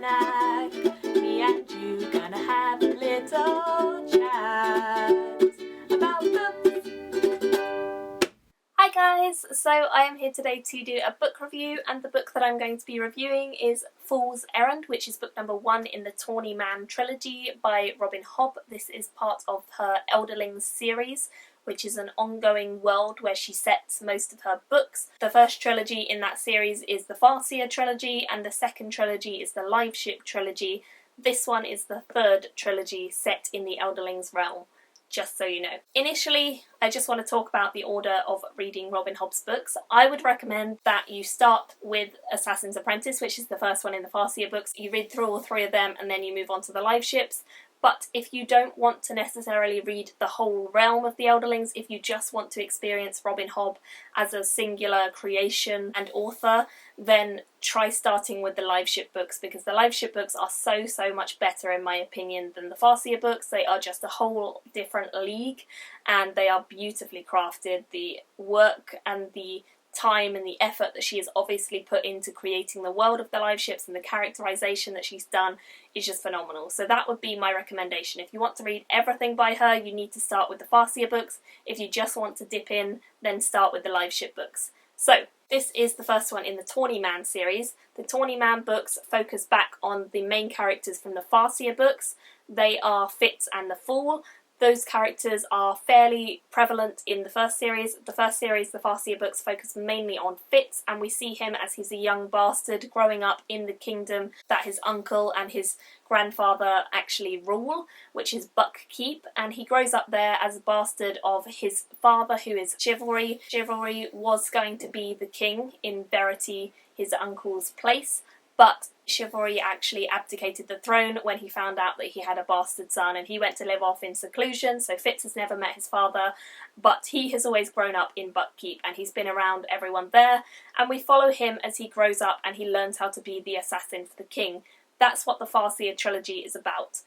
snack. Me and you gonna have a little chat about books. Hi guys, so I am here today to do a book review, and the book that I'm going to be reviewing is Fool's Errand, which is book number 1 in the Tawny Man trilogy by Robin Hobb. This is part of her Elderlings series, which is an ongoing world where she sets most of her books. The first trilogy in that series is the Farseer trilogy, and the second trilogy is the Liveship trilogy. This one is the third trilogy set in the Elderlings realm, just so you know. Initially, I just want to talk about the order of reading Robin Hobb's books. I would recommend that you start with Assassin's Apprentice, which is the first one in the Farseer books. You read through all 3 of them and then you move on to the Liveships. But if you don't want to necessarily read the whole realm of the Elderlings, if you just want to experience Robin Hobb as a singular creation and author, then try starting with the Liveship books, because the Liveship books are so much better in my opinion than the Farseer books. They are just a whole different league and they are beautifully crafted. The work and the time and the effort that she has obviously put into creating the world of the Liveships and the characterization that she's done is just phenomenal. So that would be my recommendation. If you want to read everything by her, you need to start with the Farseer books. If you just want to dip in, then start with the Liveship books. So this is the first one in the Tawny Man series. The Tawny Man books focus back on the main characters from the Farseer books. They are Fitz and the Fool. Those characters are fairly prevalent in the first series. The first series, the Farseer books, focus mainly on Fitz, and we see him as he's a young bastard growing up in the kingdom that his uncle and his grandfather actually rule, which is Buckkeep, and he grows up there as a bastard of his father, who is Chivalry. Chivalry was going to be the king, in verity his uncle's place, but Chivalry actually abdicated the throne when he found out that he had a bastard son, and he went to live off in seclusion. So Fitz has never met his father, but he has always grown up in Buckkeep and he's been around everyone there, and we follow him as he grows up and he learns how to be the assassin for the king. That's what the Farseer trilogy is about.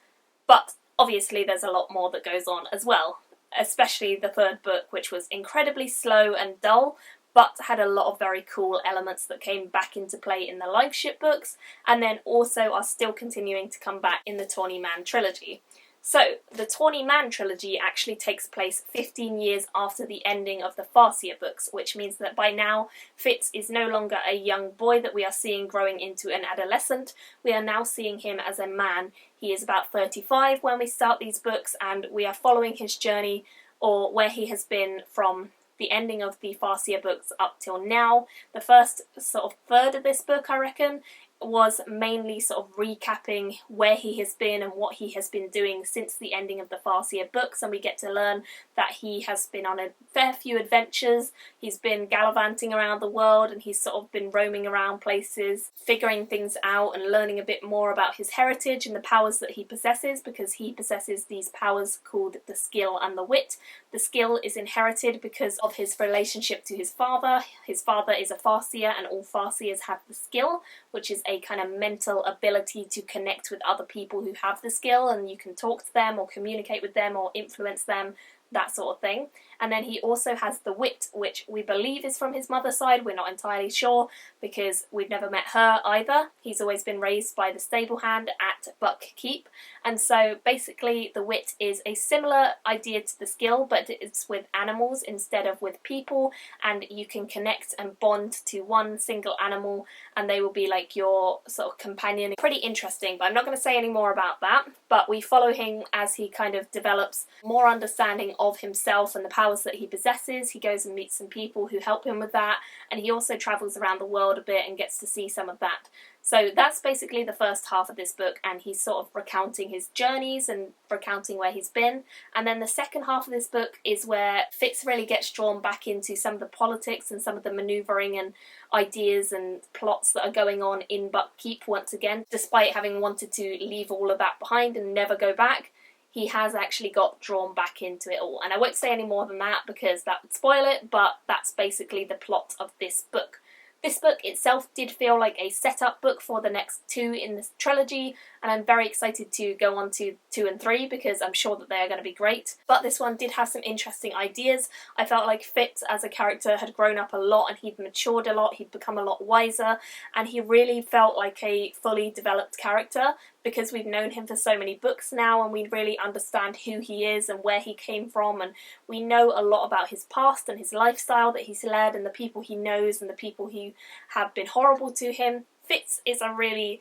But obviously there's a lot more that goes on as well, especially the third book, which was incredibly slow and dull, but had a lot of very cool elements that came back into play in the Liveship books, and then also are still continuing to come back in the Tawny Man trilogy. So, the Tawny Man trilogy actually takes place 15 years after the ending of the Farseer books, which means that by now Fitz is no longer a young boy that we are seeing growing into an adolescent. We are now seeing him as a man. He is about 35 when we start these books, and we are following his journey, or where he has been from the ending of the Farseer books up till now. The first sort of third of this book, I reckon, was mainly sort of recapping where he has been and what he has been doing since the ending of the Farseer books, and we get to learn that he has been on a fair few adventures. He's been gallivanting around the world and he's sort of been roaming around places, figuring things out and learning a bit more about his heritage and the powers that he possesses, because he possesses these powers called the skill and the wit. The skill is inherited because of his relationship to his father. His father is a Farseer, and all Farseers have the skill, which is a kind of mental ability to connect with other people who have the skill, and you can talk to them or communicate with them or influence them, that sort of thing. And then he also has the wit, which we believe is from his mother's side. We're not entirely sure because we've never met her either. He's always been raised by the stable hand at Buckkeep, and so basically the wit is a similar idea to the skill, but it's with animals instead of with people, and you can connect and bond to one single animal and they will be like your sort of companion. Pretty interesting, but I'm not going to say any more about that. But we follow him as he kind of develops more understanding of himself and the powers that he possesses. He goes and meets some people who help him with that, and he also travels around the world a bit and gets to see some of that. So that's basically the first half of this book, and he's sort of recounting his journeys and recounting where he's been. And then the second half of this book is where Fitz really gets drawn back into some of the politics and some of the manoeuvring and ideas and plots that are going on in Buckkeep once again. Despite having wanted to leave all of that behind and never go back, he has actually got drawn back into it all. And I won't say any more than that because that would spoil it, but that's basically the plot of this book. This book itself did feel like a setup book for the next two in this trilogy, and I'm very excited to go on to 2 and 3 because I'm sure that they are going to be great. But this one did have some interesting ideas. I felt like Fitz as a character had grown up a lot and he'd matured a lot, he'd become a lot wiser, and he really felt like a fully developed character because we've known him for so many books now and we really understand who he is and where he came from, and we know a lot about his past and his lifestyle that he's led and the people he knows and the people who have been horrible to him. Fitz is a really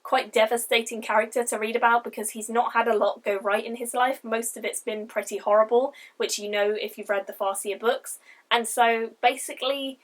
quite devastating character to read about because he's not had a lot go right in his life. Most of it's been pretty horrible, which you know if you've read the Farseer books, and so basically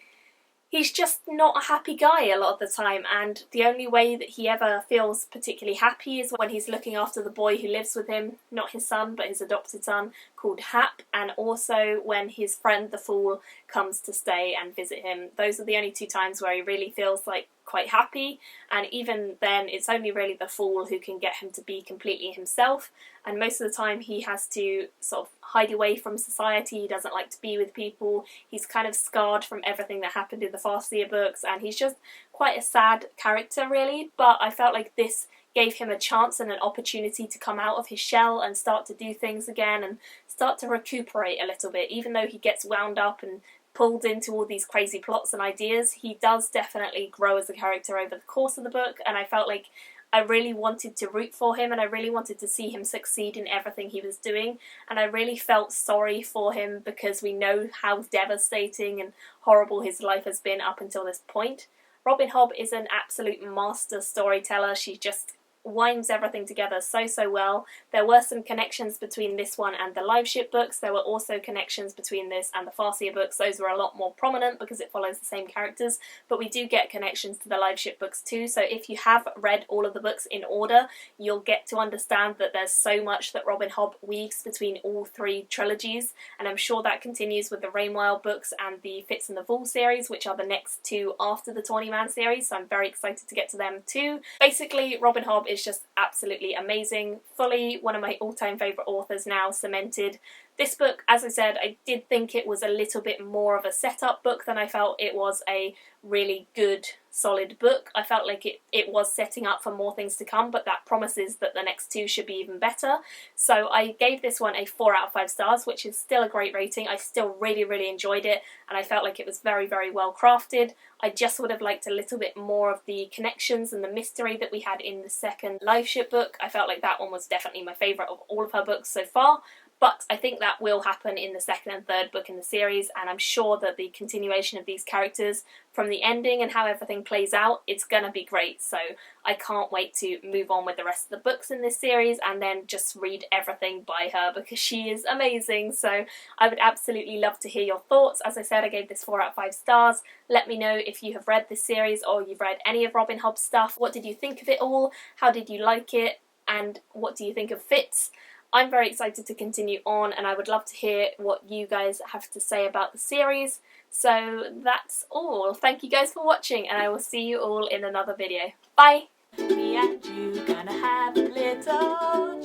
he's just not a happy guy a lot of the time, and the only way that he ever feels particularly happy is when he's looking after the boy who lives with him, not his son but his adopted son called Hap, and also when his friend the Fool comes to stay and visit him. Those are the only two times where he really feels like quite happy, and even then it's only really the Fool who can get him to be completely himself, and most of the time he has to sort of hide away from society. He doesn't like to be with people, he's kind of scarred from everything that happened in the Farseer books, and he's just quite a sad character really. But I felt like this gave him a chance and an opportunity to come out of his shell and start to do things again and start to recuperate a little bit. Even though he gets wound up and pulled into all these crazy plots and ideas, he does definitely grow as a character over the course of the book, and I felt like I really wanted to root for him and I really wanted to see him succeed in everything he was doing, and I really felt sorry for him because we know how devastating and horrible his life has been up until this point. Robin Hobb is an absolute master storyteller. She just winds everything together so well. There were some connections between this one and the Liveship books. There were also connections between this and the Farseer books. Those were a lot more prominent because it follows the same characters, but we do get connections to the Liveship books too, so if you have read all of the books in order, you'll get to understand that there's so much that Robin Hobb weaves between all three trilogies, and I'm sure that continues with the Rainwild books and the Fitz and the Fool series, which are the next two after the Tawny Man series, so I'm very excited to get to them too. Basically, Robin Hobb is just absolutely amazing. Fully one of my all-time favourite authors now, cemented. This book, as I said, I did think it was a little bit more of a setup book than I felt it was a really good, solid book. I felt like it was setting up for more things to come, but that promises that the next two should be even better. So I gave this one a 4 out of 5 stars, which is still a great rating. I still really enjoyed it, and I felt like it was very well crafted. I just would have liked a little bit more of the connections and the mystery that we had in the second Liveship book. I felt like that one was definitely my favourite of all of her books so far. But I think that will happen in the second and third book in the series, and I'm sure that the continuation of these characters from the ending and how everything plays out, it's gonna be great. So I can't wait to move on with the rest of the books in this series and then just read everything by her because she is amazing. So I would absolutely love to hear your thoughts. As I said, I gave this 4 out of 5 stars. Let me know if you have read this series or you've read any of Robin Hobb's stuff. What did you think of it all? How did you like it? And what do you think of Fitz? I'm very excited to continue on, and I would love to hear what you guys have to say about the series. So that's all. Thank you guys for watching, and I will see you all in another video. Bye! Me and you gonna have a little